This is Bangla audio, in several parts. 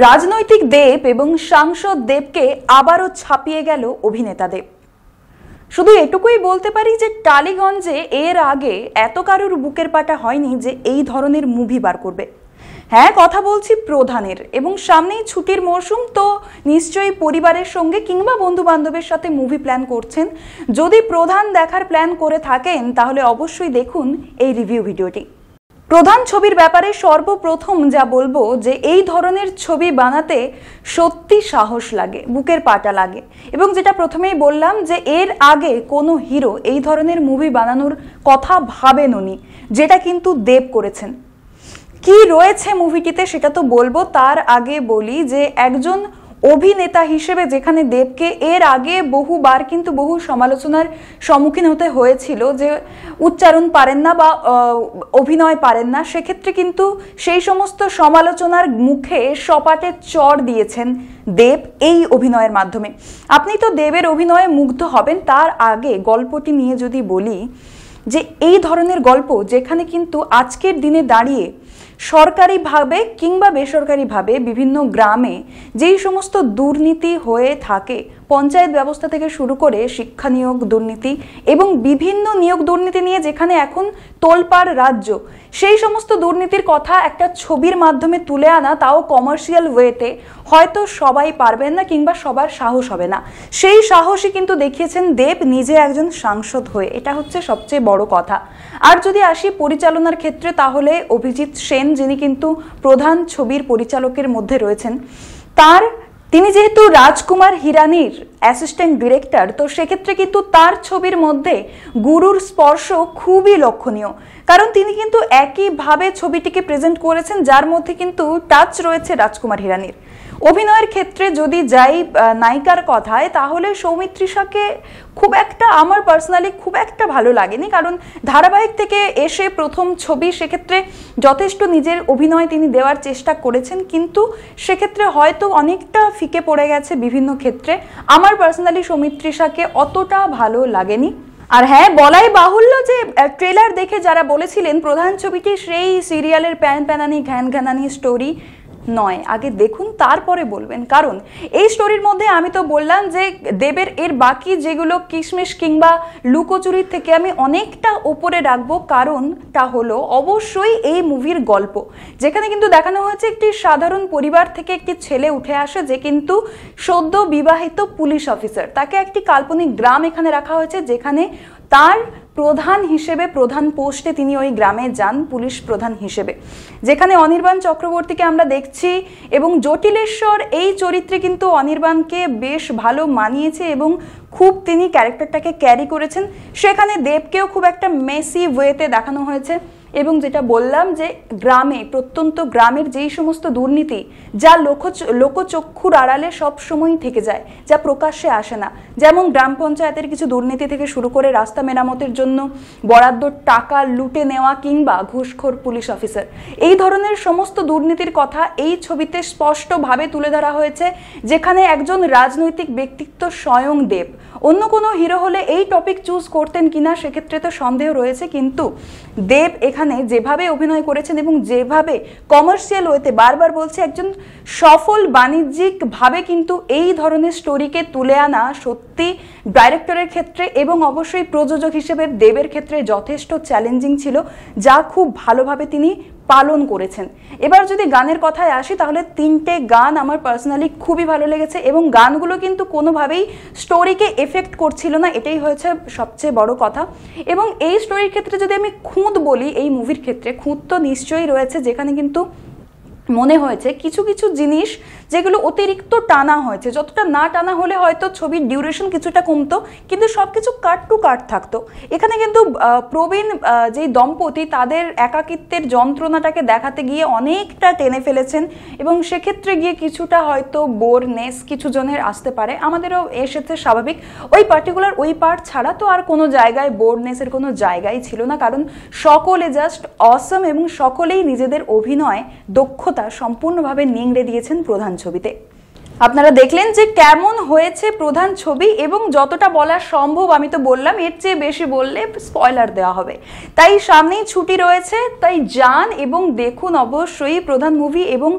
রাজনৈতিক দেব এবং সাংসদ দেবকে আবারও ছাপিয়ে গেল অভিনেতা দেব। শুধু এটুকুই বলতে পারি যে টালিগঞ্জে এর আগে এত কারোর বুকের পাটা হয়নি যে এই ধরনের মুভি বার করবে। হ্যাঁ, কথা বলছি প্রধানের, এবং সামনেই ছুটির মরশুম, তো নিশ্চয়ই পরিবারের সঙ্গে কিংবা বন্ধু বান্ধবের সাথে মুভি প্ল্যান করছেন। যদি প্রধান দেখার প্ল্যান করে থাকেন তাহলে অবশ্যই দেখুন এই রিভিউ ভিডিওটি। প্রধান ছবির ব্যাপারে সর্বপ্রথম যা বলবো যে এই ধরনের ছবি বানাতে সত্যি সাহস লাগে, বুকের পাটা লাগে, এবং যেটা প্রথমেই বললাম যে এর আগে কোনো হিরো এই ধরনের মুভি বানানোর কথা ভাবেননি, যেটা কিন্তু দেব করেছেন। কি রয়েছে মুভিটিতে সেটা তো বলবো, তার আগে বলি যে একজন অভিনেতা হিসেবে যেখানে দেবকে এর আগে বহুবার কিন্তু বহু সমালোচনার সম্মুখীন হতে হয়েছিল যে উচ্চারণ পারেন না বা অভিনয় পারেন না, সেক্ষেত্রে কিন্তু সেই সমস্ত সমালোচনার মুখে সপাটে চড় দিয়েছেন দেব এই অভিনয়ের মাধ্যমে। আপনি তো দেবের অভিনয়ে মুগ্ধ হবেন। তার আগে গল্পটি নিয়ে যদি বলি যে এই ধরনের গল্প যেখানে কিন্তু আজকের দিনে দাঁড়িয়ে সরকারিভাবে কিংবা বেসরকারিভাবে বিভিন্ন গ্রামে যেই সমস্ত দুর্নীতি হয়ে থাকে, পঞ্চায়েত ব্যবস্থা থেকে শুরু করে শিক্ষা নিয়োগ দুর্নীতি এবং বিভিন্ন নিয়োগ দুর্নীতি নিয়ে যেখানে এখন তোলপাড় রাজ্য, সেই সমস্ত দুর্নীতির কথা একটা ছবির মাধ্যমে তুলে আনা, তাও কমার্শিয়াল ওয়েতে, হয়তো সবাই পারবেন না কিংবা সবার সাহস হবে না। সেই সাহসই কিন্তু দেখিয়েছেন দেব নিজে একজন সাংসদ হয়ে, এটা হচ্ছে সবচেয়ে বড় কথা। আর যদি আসি পরিচালনার ক্ষেত্রে, তাহলে অভিজিৎ সেন, যিনি কিন্তু প্রধান ছবির পরিচালকের মধ্যে রয়েছেন, তিনি যেহেতু রাজকুমার হিরানির অ্যাসিস্ট্যান্ট ডিরেক্টর, তো সেক্ষেত্রে কিন্তু তার ছবির মধ্যে গুরুর স্পর্শ খুবই লক্ষণীয়, কারণ তিনি কিন্তু একইভাবে ছবিটিকে প্রেজেন্ট করেছেন, যার মধ্যে কিন্তু টাচ রয়েছে রাজকুমার হিরানির। অভিনয়ের ক্ষেত্রে যদি যাই নায়িকার কথায়, তাহলে সৌমিত্রিষাকে খুব একটা, আমার পার্সোনালি খুব একটা ভালো লাগেনি, কারণ ধারাবাহিক থেকে এসে প্রথম ছবি, সেক্ষেত্রে যথেষ্ট নিজের অভিনয় তিনি দেওয়ার চেষ্টা করেছেন, কিন্তু সেক্ষেত্রে হয়তো অনেকটা ফিকে পড়ে গেছে বিভিন্ন ক্ষেত্রে। আমার পার্সোনালি সৌমিত্রিষাকে অতটা ভালো লাগেনি। আর হ্যাঁ, বলাই বাহুল্য যে ট্রেলার দেখে যারা বলেছিলেন প্রধান ছবিটি সেই সিরিয়ালের প্যান প্যানানি ঘ্যান ঘ্যানানি স্টোরি নয়, আগে দেখুন তারপরে বলবেন। কারণ এই স্টোরির মধ্যে আমি তো বললাম যে দেবের এর বাকি যেগুলো কিশমিশ কিংবা লুকোচুরির থেকে আমি অনেকটা উপরে রাখবো, কারণটা হলো অবশ্যই এই মুভির গল্প, যেখানে কিন্তু দেখানো হয়েছে একটি সাধারণ পরিবার থেকে একটি ছেলে উঠে আসে, যে কিন্তু সদ্য বিবাহিত পুলিশ অফিসার। তাকে একটি কাল্পনিক গ্রাম এখানে রাখা হয়েছে, যেখানে তার প্রধান হিসেবে, প্রধান পোস্টে তিনি ওই গ্রামে যান পুলিশ প্রধান হিসেবে, যেখানে অনির্বাণ চক্রবর্তীকে আমরা দেখছি, এবং জটিলেশ্বর এই চরিত্রে কিন্তু অনির্বাণকে বেশ ভালো মানিয়েছে এবং খুব তিনি ক্যারেক্টারটাকে ক্যারি করেছেন। সেখানে দেবকেও খুব একটা মেসি ওয়েতে দেখানো হয়েছে, এবং যেটা বললাম যে গ্রামে, প্রত্যন্ত গ্রামের যেই সমস্ত দুর্নীতি যা লোকচক্ষুর আড়ালে সবসময়ই থেকে যায়, যা প্রকাশ্যে আসে না, যেমন গ্রাম পঞ্চায়েতের কিছু দুর্নীতি থেকে শুরু করে রাস্তা মেরামতের জন্য বরাদ্দ টাকা লুটে নেওয়া কিংবা ঘুষখোর পুলিশ অফিসার, এই ধরনের সমস্ত দুর্নীতির কথা এই ছবিতে স্পষ্টভাবে তুলে ধরা হয়েছে, যেখানে একজন রাজনৈতিক ব্যক্তিত্ব স্বয়ং দেব। অন্য কোনো হিরো হলে এই টপিক চুজ করতেন কিনা সেক্ষেত্রে তো সন্দেহ রয়েছে, কিন্তু দেব এখানে যেভাবে অভিনয় করেছেন এবং যেভাবে কমার্শিয়াল ওয়েতে, বারবার বলছে, একজন সফল বাণিজ্যিক ভাবে কিন্তু এই ধরনের স্টোরিকে তুলে আনা সত্যি ডাইরেক্টরের ক্ষেত্রে এবং অবশ্যই প্রযোজক হিসেবে দেবের ক্ষেত্রে যথেষ্ট চ্যালেঞ্জিং ছিল, যা খুব ভালোভাবে তিনি পালন করেছেন। এবার যদি গানের কথায় আসি, তাহলে 3টে গান আমার পার্সোনালি খুবই ভালো লেগেছে, এবং গানগুলো কিন্তু কোনোভাবেই স্টোরিকে এফেক্ট করছিল না, এটাই হয়েছে সবচেয়ে বড় কথা। এবং এই স্টোরির ক্ষেত্রে যদি আমি খুঁত বলি, এই মুভির ক্ষেত্রে খুঁত তো নিশ্চয়ই রয়েছে, যেখানে কিন্তু মনে হয়েছে কিছু কিছু জিনিস যেগুলো অতিরিক্ত টানা হয়েছে, যতটা না টানা হলে হয়তো ছবির ডিউরেশন কিছুটা কমতো, কিন্তু সবকিছু কাট টু কাট থাকতো। এখানে কিন্তু প্রবীণ যেই দম্পতি, তাদের একাকিত্বের যন্ত্রণাটাকে দেখাতে গিয়ে অনেকটা টেনে ফেলেছেন, এবং সেক্ষেত্রে গিয়ে কিছুটা হয়তো বোরনেস কিছু জনের আসতে পারে, আমাদেরও এসেছে স্বাভাবিক। ওই পার্টিকুলার ওই পার্ট ছাড়া তো আর কোনো জায়গায় বোরনেসের কোনো জায়গাই ছিল না, কারণ সকলে জাস্ট অসম, এবং সকলেই নিজেদের অভিনয় দক্ষতা সম্পূর্ণভাবে নিংড়ে দিয়েছেন প্রধান ছবিতে। আপনারা দেখলেন যে কেমন হয়েছে প্রধান ছবি, এবং যতটা বলা সম্ভব আমি তো বললাম, এর চেয়ে বেশি বললে স্পয়লার দেওয়া হবে। তাই সামনেই ছুটি রয়েছে, তাই যান এবং দেখুন অবশ্যই প্রধান মুভি, এবং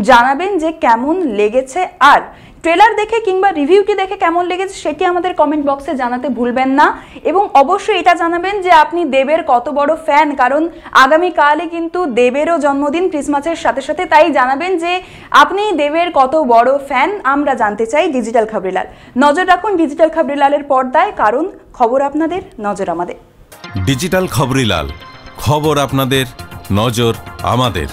জানাবেন যে কেমন লেগেছে। আর ট্রেলার দেখে কিংবা রিভিউটি দেখে কেমন লেগেছে সেটি আমাদের কমেন্ট বক্সে জানাতে ভুলবেন না। এবং অবশ্যই এটা জানাবেন যে আপনি দেবের কত বড় ফ্যান, কারণ আগামীকালে কিন্তু দেবেরও জন্মদিন ক্রিসমাসের সাথে সাথে। তাই জানাবেন যে আপনি দেবের কত বড় ফ্যান, আমরা জানতে চাই ডিজিটাল খবরিলাল। নজর রাখুন ডিজিটাল খবরিলালের পর্দায়, কারণ খবর আপনাদের, নজর আমাদের। ডিজিটাল খবরিলাল, খবর আপনাদের, নজর আমাদের।